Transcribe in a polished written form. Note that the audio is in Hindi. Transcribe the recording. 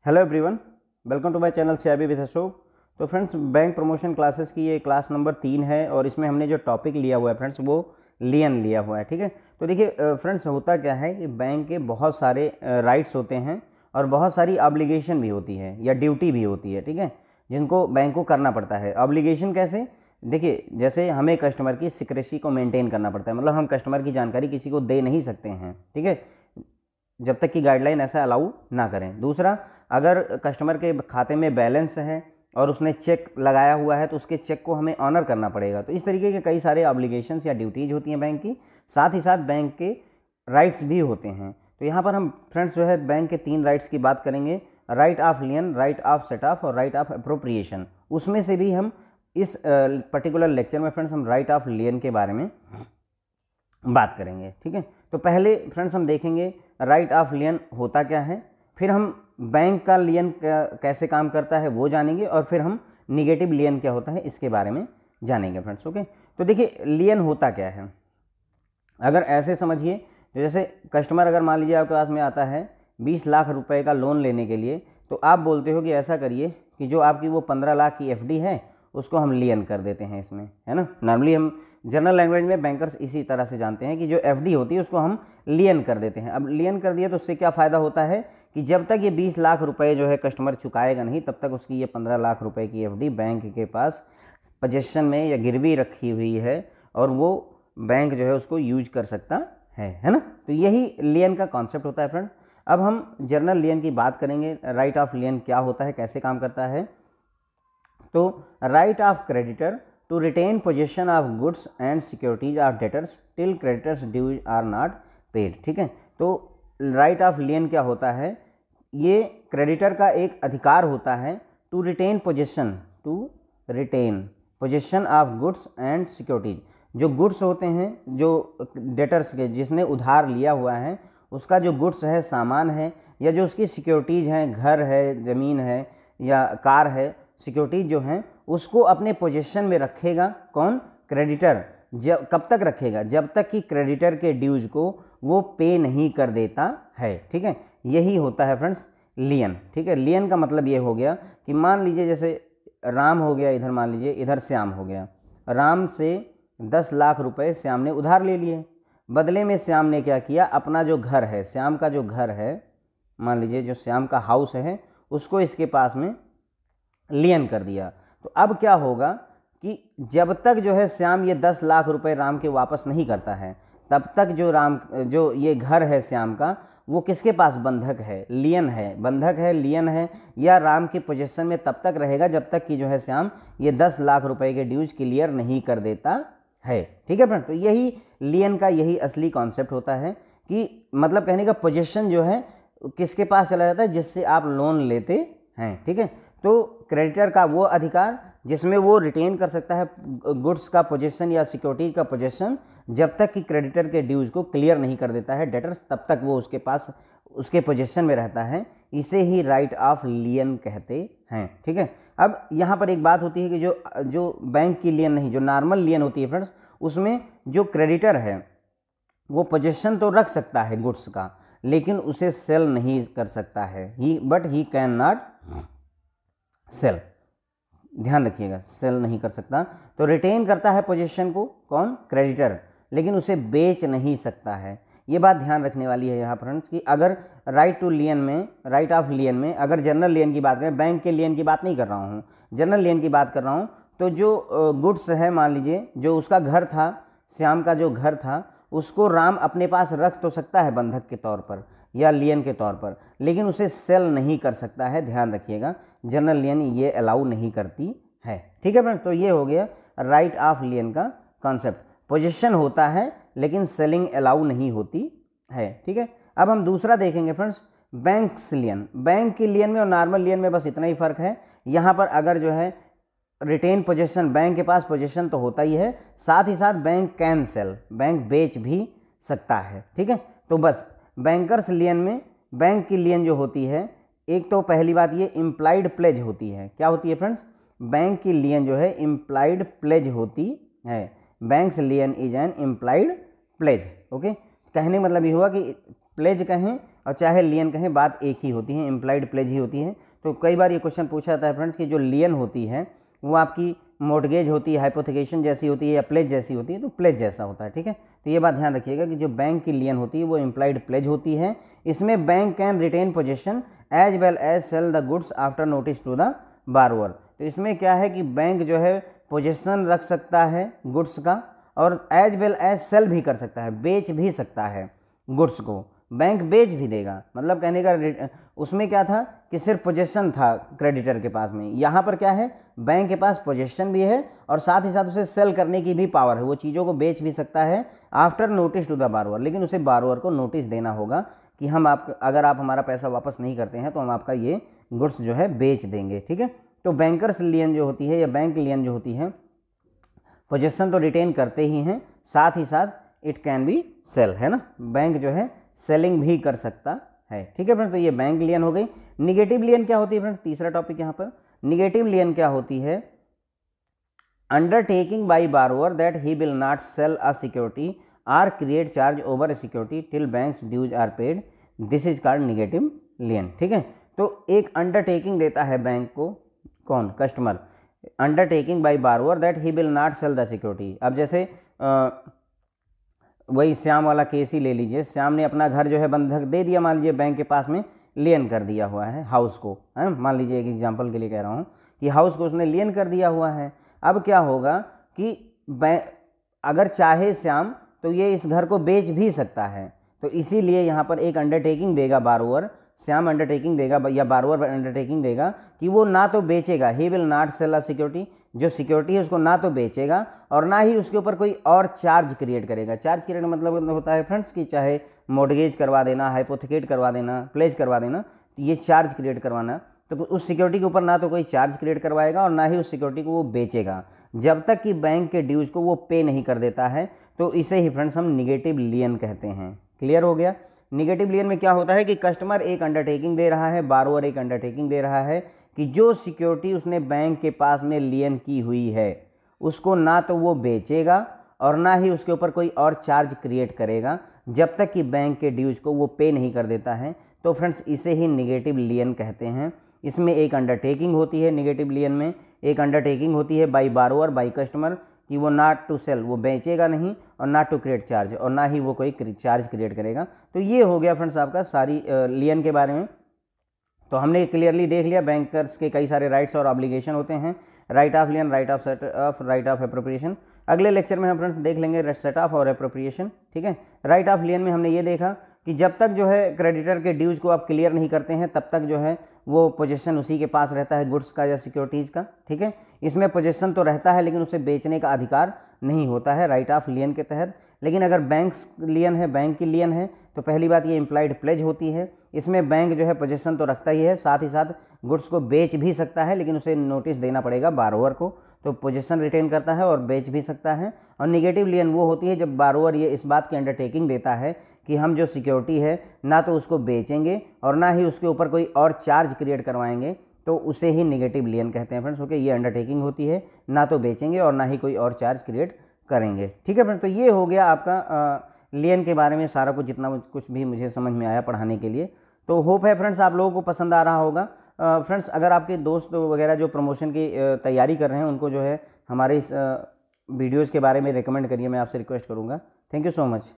Hello everyone, welcome to my channel CIB with Ashok. तो फ्रेंड्स, बैंक प्रमोशन क्लासेस की ये क्लास नंबर 3 है और इसमें हमने जो टॉपिक लिया हुआ है फ्रेंड्स वो लियन लिया हुआ है। ठीक है, तो देखिए फ्रेंड्स, होता क्या है कि बैंक के बहुत सारे राइट्स होते हैं और बहुत सारी ऑब्लिगेशन भी होती है या ड्यूटी भी होती है। ठीक है, जिनको बैंक को करना पड़ता है। ऑब्लिगेशन कैसे? देखिए, जैसे हमें कस्टमर की सिक्रेसी को मेंटेन करना पड़ता है, मतलब हम कस्टमर की जानकारी किसी को दे नहीं सकते हैं। ठीक है, जब तक कि गाइडलाइन ऐसा अलाउ ना करें। दूसरा, अगर कस्टमर के खाते में बैलेंस है और उसने चेक लगाया हुआ है तो उसके चेक को हमें ऑनर करना पड़ेगा। तो इस तरीके के कई सारे ऑब्लिगेशंस या ड्यूटीज होती हैं बैंक की। साथ ही साथ बैंक के राइट्स भी होते हैं। तो यहाँ पर हम फ्रेंड्स जो है बैंक के 3 राइट्स की बात करेंगे, right of लियन, right of set of और राइट ऑफ अप्रोप्रिएशन। उसमें से भी हम इस पर्टिकुलर लेक्चर में फ्रेंड्स हम राइट ऑफ लियन के बारे में बात करेंगे। ठीक है, तो पहले फ्रेंड्स हम देखेंगे राइट ऑफ लियन होता क्या है, फिर हम बैंक का लियन कैसे काम करता है वो जानेंगे और फिर हम निगेटिव लियन क्या होता है इसके बारे में जानेंगे फ्रेंड्स। ओके, तो देखिए लियन होता क्या है, अगर ऐसे समझिए, तो जैसे कस्टमर अगर मान लीजिए आपके पास में आता है 20 लाख रुपए का लोन लेने के लिए, तो आप बोलते हो कि ऐसा करिए कि जो आपकी वो 15 लाख की एफडी है उसको हम लियन कर देते हैं इसमें, है ना। नॉर्मली हम जनरल लैंग्वेज में बैंकर्स इसी तरह से जानते हैं कि जो एफडी होती है उसको हम लियन कर देते हैं। अब लियन कर दिया तो उससे क्या फ़ायदा होता है कि जब तक ये 20 लाख रुपए जो है कस्टमर चुकाएगा नहीं, तब तक उसकी ये 15 लाख रुपए की एफडी बैंक के पास पोजेशन में या गिरवी रखी हुई है और वो बैंक जो है उसको यूज कर सकता है ना। तो यही लियन का कॉन्सेप्ट होता है फ्रेंड। अब हम जनरल लियन की बात करेंगे, राइट ऑफ लियन क्या होता है, कैसे काम करता है। तो right of creditor to retain possession of goods and securities of debtors till creditors dues are not paid. ठीक है, तो राइट ऑफ लियन क्या होता है, ये क्रेडिटर का एक अधिकार होता है to retain possession of goods and securities. जो गुड्स होते हैं, जो डेटर्स के जिसने उधार लिया हुआ है उसका जो गुड्स है, सामान है, या जो उसकी सिक्योरिटीज हैं, घर है, ज़मीन है या कार है, सिक्योरिटीज जो हैं उसको अपने पोजीशन में रखेगा कौन? क्रेडिटर। जब कब तक रखेगा? जब तक कि क्रेडिटर के ड्यूज को वो पे नहीं कर देता है। ठीक है, यही होता है फ्रेंड्स लियन। ठीक है, लियन का मतलब ये हो गया कि मान लीजिए जैसे राम हो गया, इधर मान लीजिए इधर श्याम हो गया। राम से 10 लाख रुपए श्याम ने उधार ले लिए। बदले में श्याम ने क्या किया, अपना जो घर है, श्याम का जो घर है, मान लीजिए जो श्याम का हाउस है उसको इसके पास में लियन कर दिया। तो अब क्या होगा कि जब तक जो है श्याम ये 10 लाख रुपए राम के वापस नहीं करता है, तब तक जो ये घर है श्याम का, वो किसके पास बंधक है? लियन है। बंधक है, लियन है, या राम के पोजीशन में तब तक रहेगा जब तक कि जो है श्याम ये 10 लाख रुपए के ड्यूज क्लियर नहीं कर देता है। ठीक है फ्रेंड, तो यही लियन का यही असली कॉन्सेप्ट होता है कि मतलब कहने का पोजीशन जो है किसके पास चला जाता है, जिससे आप लोन लेते हैं। ठीक है, तो क्रेडिटर का वो अधिकार जिसमें वो रिटेन कर सकता है गुड्स का पोजीशन या सिक्योरिटीज का पोजीशन, जब तक कि क्रेडिटर के ड्यूज को क्लियर नहीं कर देता है डेटर्स, तब तक वो उसके पास उसके पोजीशन में रहता है। इसे ही राइट ऑफ लियन कहते हैं। ठीक है, अब यहाँ पर एक बात होती है कि जो बैंक की लियन नहीं, जो नॉर्मल लियन होती है फ्रेंड्स, उसमें जो क्रेडिटर है वो पोजीशन तो रख सकता है गुड्स का, लेकिन उसे सेल नहीं कर सकता है। ही कैन नॉट सेल, ध्यान रखिएगा, सेल नहीं कर सकता। तो रिटेन करता है पोजीशन को कौन? क्रेडिटर, लेकिन उसे बेच नहीं सकता है। ये बात ध्यान रखने वाली है यहाँ फ्रेंड्स कि अगर राइट ऑफ लियन में अगर जनरल लियन की बात करें, बैंक के लियन की बात नहीं कर रहा हूँ, जनरल लियन की बात कर रहा हूँ, तो जो गुड्स है, मान लीजिए जो उसका घर था, श्याम का जो घर था, उसको राम अपने पास रख तो सकता है बंधक के तौर पर या लियन के तौर पर, लेकिन उसे सेल नहीं कर सकता है। ध्यान रखिएगा, जनरल लियन ये अलाउ नहीं करती है। ठीक है फ्रेंड, तो ये हो गया राइट ऑफ लियन का कॉन्सेप्ट। पोजीशन होता है लेकिन सेलिंग अलाउ नहीं होती है। ठीक है, अब हम दूसरा देखेंगे फ्रेंड्स, बैंक्स लियन। बैंक की लियन में और नॉर्मल लियन में बस इतना ही फर्क है। यहाँ पर अगर जो है रिटेन पोजीशन, बैंक के पास पोजीशन तो होता ही है, साथ ही साथ बैंक कैन सेल, बैंक बेच भी सकता है। ठीक है, तो बस बैंकर्स लियन में बैंक की लियन जो होती है, एक तो पहली बात ये इम्प्लाइड प्लेज होती है। क्या होती है फ्रेंड्स? बैंक की लियन जो है इम्प्लाइड प्लेज होती है। Banks lien is an implied pledge. Okay, कहने मतलब ये हुआ कि प्लेज कहें और चाहे लियन कहें, बात एक ही होती है, इम्प्लाइड प्लेज ही होती है। तो कई बार ये क्वेश्चन पूछा जाता है फ्रेंड्स कि जो लियन होती है वो आपकी मॉर्गेज होती है, हाइपोथिकेशन जैसी होती है या प्लेज जैसी होती है, तो प्लेज जैसा होता है, ठीक है। तो ये बात ध्यान रखिएगा कि जो बैंक की लियन होती है वो इम्प्लाइड प्लेज होती है। इसमें bank can retain possession as well as sell the goods after notice to the borrower. तो इसमें क्या है कि बैंक जो है पोजेशन रख सकता है गुड्स का, और एज वेल एज सेल भी कर सकता है, बेच भी सकता है गुड्स को, बैंक बेच भी देगा। मतलब कहने का उसमें क्या था कि सिर्फ पोजेशन था क्रेडिटर के पास में, यहाँ पर क्या है, बैंक के पास पोजेशन भी है और साथ ही साथ उसे सेल करने की भी पावर है, वो चीज़ों को बेच भी सकता है आफ्टर नोटिस टू द बारोअर। लेकिन उसे बारोअर को नोटिस देना होगा कि हम अगर आप हमारा पैसा वापस नहीं करते हैं तो हम आपका ये गुड्स जो है बेच देंगे, ठीक है। तो बैंकर्स लियन जो होती है या बैंक लियन जो होती है, पोजेशन तो रिटेन करते ही हैं, साथ ही साथ इट कैन बी सेल, है ना, बैंक जो है सेलिंग भी कर सकता है, ठीक है फ्रेंड्स। तो ये बैंक लियन हो गई। निगेटिव लियन क्या होती है फ्रेंड्स, तीसरा टॉपिक यहाँ पर। निगेटिव लियन क्या होती है, undertaking by borrower that he will not sell a security or create charge over a security till banks dues are paid, this is called negative lien, ठीक है। तो एक अंडरटेकिंग देता है बैंक को, कौन, customer, undertaking by borrower that he will not sell the security. अब जैसे वही श्याम वाला केस ही ले लीजिए, श्याम ने अपना घर जो है बंधक दे दिया, मान लीजिए बैंक के पास में लियन कर दिया हुआ है हाउस को, है, मान लीजिए एक एग्जांपल के लिए कह रहा हूँ कि हाउस को उसने लियन कर दिया हुआ है। अब क्या होगा कि अगर चाहे श्याम तो ये इस घर को बेच भी सकता है, तो इसीलिए यहाँ पर एक अंडरटेकिंग देगा बारोअर, श्याम अंडरटेकिंग देगा या बारोअर अंडरटेकिंग देगा कि वो ना तो बेचेगा, he will not sell a security, जो सिक्योरिटी है उसको ना तो बेचेगा और ना ही उसके ऊपर कोई और चार्ज क्रिएट करेगा। चार्ज क्रिएट मतलब होता है फ्रेंड्स कि चाहे मॉर्गेज करवा देना, हाइपोथिकेट करवा देना, प्लेज करवा देना, तो ये चार्ज क्रिएट करवाना, तो उस सिक्योरिटी के ऊपर ना तो कोई चार्ज क्रिएट करवाएगा और ना ही उस सिक्योरिटी को वो बेचेगा, जब तक कि बैंक के ड्यूज को वो पे नहीं कर देता है। तो इसे ही फ्रेंड्स हम निगेटिव लियन कहते हैं। क्लियर हो गया। निगेटिव लियन में क्या होता है कि कस्टमर एक अंडरटेकिंग दे रहा है, बारोअर एक अंडरटेकिंग दे रहा है कि जो सिक्योरिटी उसने बैंक के पास में लियन की हुई है उसको ना तो वो बेचेगा और ना ही उसके ऊपर कोई और चार्ज क्रिएट करेगा, जब तक कि बैंक के ड्यूज को वो पे नहीं कर देता है। तो फ्रेंड्स इसे ही निगेटिव लियन कहते हैं। इसमें एक अंडरटेकिंग होती है, निगेटिव लियन में एक अंडरटेकिंग होती है बाई बारोअर, बाई कस्टमर, कि वो नॉट टू सेल, वो बेचेगा नहीं, और नॉट टू क्रिएट चार्ज, और ना ही वो कोई चार्ज क्रिएट करेगा। तो ये हो गया फ्रेंड्स आपका सारी लियन के बारे में। तो हमने क्लियरली देख लिया बैंकर्स के कई सारे राइट्स और ऑब्लिगेशन होते हैं, right of लियन, right of set of, right of appropriation. अगले लेक्चर में हम फ्रेंड्स देख लेंगे सेट ऑफ और एप्रोप्रिएशन, ठीक है। राइट ऑफ लियन में हमने ये देखा कि जब तक जो है क्रेडिटर के ड्यूज को आप क्लियर नहीं करते हैं तब तक जो है वो पोजीशन उसी के पास रहता है गुड्स का या सिक्योरिटीज़ का, ठीक है। इसमें पोजीशन तो रहता है लेकिन उसे बेचने का अधिकार नहीं होता है राइट ऑफ लियन के तहत। लेकिन अगर बैंक्स लियन है, बैंक की लियन है, तो पहली बात ये इम्प्लाइड प्लेज होती है, इसमें बैंक जो है पोजीशन तो रखता ही है, साथ ही साथ गुड्स को बेच भी सकता है, लेकिन उसे नोटिस देना पड़ेगा बारोअर को, तो पोजीशन रिटेन करता है और बेच भी सकता है। और निगेटिव लियन वो होती है जब बारोअर ये इस बात की अंडरटेकिंग देता है कि हम जो सिक्योरिटी है ना तो उसको बेचेंगे और ना ही उसके ऊपर कोई और चार्ज क्रिएट करवाएंगे, तो उसे ही निगेटिव लियन कहते हैं फ्रेंड्स। ओके, ये अंडरटेकिंग होती है, ना तो बेचेंगे और ना ही कोई और चार्ज क्रिएट करेंगे, ठीक है फ्रेंड्स। तो ये हो गया आपका लियन के बारे में सारा कुछ, जितना कुछ भी मुझे समझ में आया पढ़ाने के लिए। तो होप है फ्रेंड्स आप लोगों को पसंद आ रहा होगा। फ्रेंड्स अगर आपके दोस्त वगैरह जो प्रमोशन की तैयारी कर रहे हैं उनको जो है हमारे इस वीडियोज़ के बारे में रिकमेंड करिए, मैं आपसे रिक्वेस्ट करूँगा। Thank you so much.